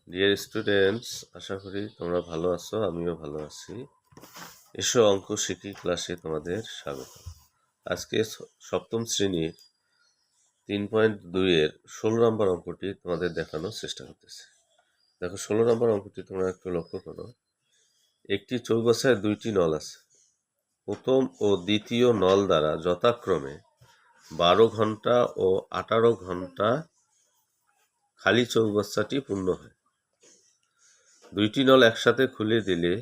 Dear students, আশা করি তোমরা ভালো আছো, আমিও ভালো আছি। এসো অঙ্ক শিখি ক্লাসে তোমাদের স্বাগত। আজকে সপ্তম শ্রেণীর 3.2-এর 16 নম্বর অঙ্কটি তোমাদের দেখানোর চেষ্টা করতেছি। দেখো, 16 নম্বর অঙ্কটি তোমরা একটু লক্ষ্য করো। একটি চৌবাচ্চায় দুইটি নল আছে। প্রথম ও দ্বিতীয় নল দ্বারা যথাক্রমে 12 ঘন্টা ও 18 ঘন্টা খালি চৌবাচ্চাটি পূর্ণ হয়। দুইটি নল একসাথে খুলে দিলে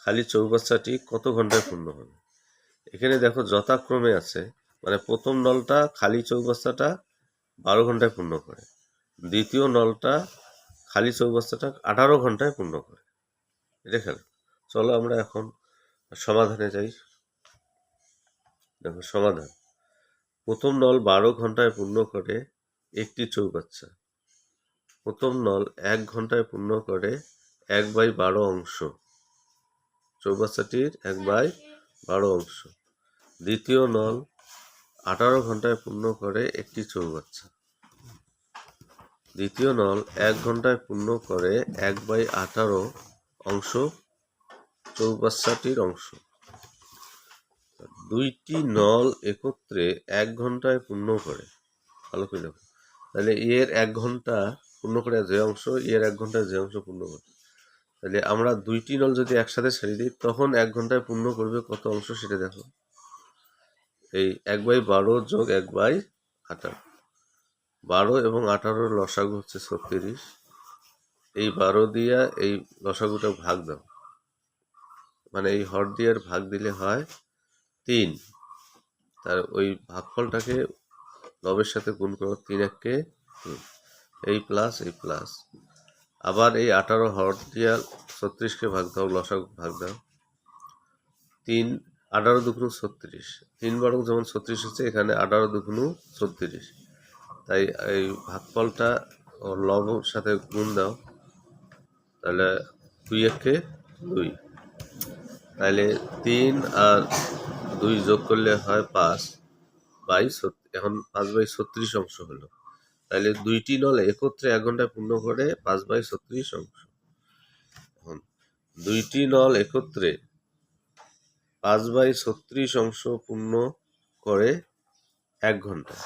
খালি চৌবাচ্চাটি কত ঘন্টায় পূর্ণ হবে? এখানে দেখো যথাক্রমে আছে, মানে প্রথম নলটা খালি চৌবাচ্চাটা 12 ঘন্টায় পূর্ণ করে, দ্বিতীয় নলটা খালি চৌবাচ্চাটা 18 ঘন্টায় পূর্ণ করে। এটা খেয়াল। চলো আমরা এখন সমাধানে যাই। দেখো সমাধান। প্রথম নল 12 ঘন্টায় পূর্ণ করে একটি চৌবাচ্চা। প্রথম নল 1 ঘন্টায় পূর্ণ করে 1/12 অংশ, চৌবাচ্চাটির 1/12 অংশ। দ্বিতীয় নল 18 ঘন্টায় পূর্ণ করে একটি চৌবাচ্চা। দ্বিতীয় নল 1 ঘন্টায় পূর্ণ করে 1/18 অংশ, চৌবাচ্চাটির অংশ। দুইটি নল একত্রে 1 ঘন্টায় পূর্ণ করে, ভালো করে দেখো, তাহলে এর 1 ঘন্টা পূর্ণ করে যে অংশ, এর 1 ঘন্টায় যে অংশ পূর্ণ করে, তাহলে আমরা দুইটি নল যদি একসাথে ছেড়ে দিই তখন 1 ঘন্টায় পূর্ণ করবে কত অংশ সেটা দেখো। এই 1/12 যোগ 1/18, 12 এবং 18 লসাগু হচ্ছে 36। এই 12 দিয়া এই লসাগুটা ভাগ দাও, মানে এই হর দিয়ে ভাগ দিলে হয় 3। তার ওই ভাগফলটাকে লবের সাথে গুণ করো, 3 একে 3, এই প্লাস এই প্লাস। আবার এই 18 হর দিয়া 36কে ভাগ দাও, লসাগু ভাগ দাও, 3 18 দুগুণ 36, 3 বরং যেমন 36 হচ্ছে, এখানে 18 দুগুণ 36। তাই এই ভাগফলটা লবের সাথে গুণ দাও, তাহলে 2 একে 2, তাহলে 3 আর 2 যোগ করলে হয় 5/36। এখন 5/36 অংশ হলো। তাহলে দুইটি নল একত্রে 1 ঘন্টায় পূর্ণ করে 5/36 অংশ। এখন দুইটি নল একত্রে 5/36 অংশ পূর্ণ করে 1 ঘন্টা।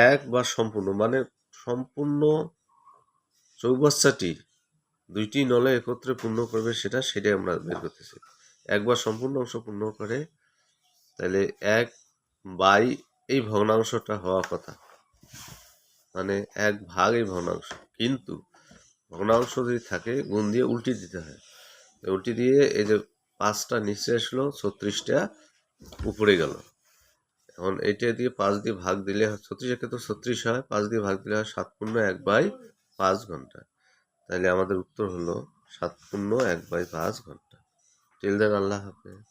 এক বা সম্পূর্ণ, মানে সম্পূর্ণ চৌবাচ্চাটি দুইটি নলে একত্রে পূর্ণ করবে, সেটাই আমরা বের করতেছি। একবার সম্পূর্ণ অংশ পূর্ণ করে, তাহলে 1/, এই ভগ্নাংশটা হওয়া কথা, মানে 1/, এই ভগ্নাংশ। কিন্তু ভগ্নাংশ যদি থাকে গুণ দিয়ে উল্টি দিতে হয়, উল্টি দিয়ে এই যে 5টা নিচে আসলো, 36টা উপরে গেল। এখন এটা দিয়ে 5 দিয়ে ভাগ দিলে 36 একে তো 36 হয়, 5 দিয়ে ভাগ দিলে হয় 7 পূর্ণ 1/5 ঘন্টা। তাহলে আমাদের উত্তর হলো 7 পূর্ণ 1/5 ঘন্টা। টিল দেন, আল্লাহ হাফেজ।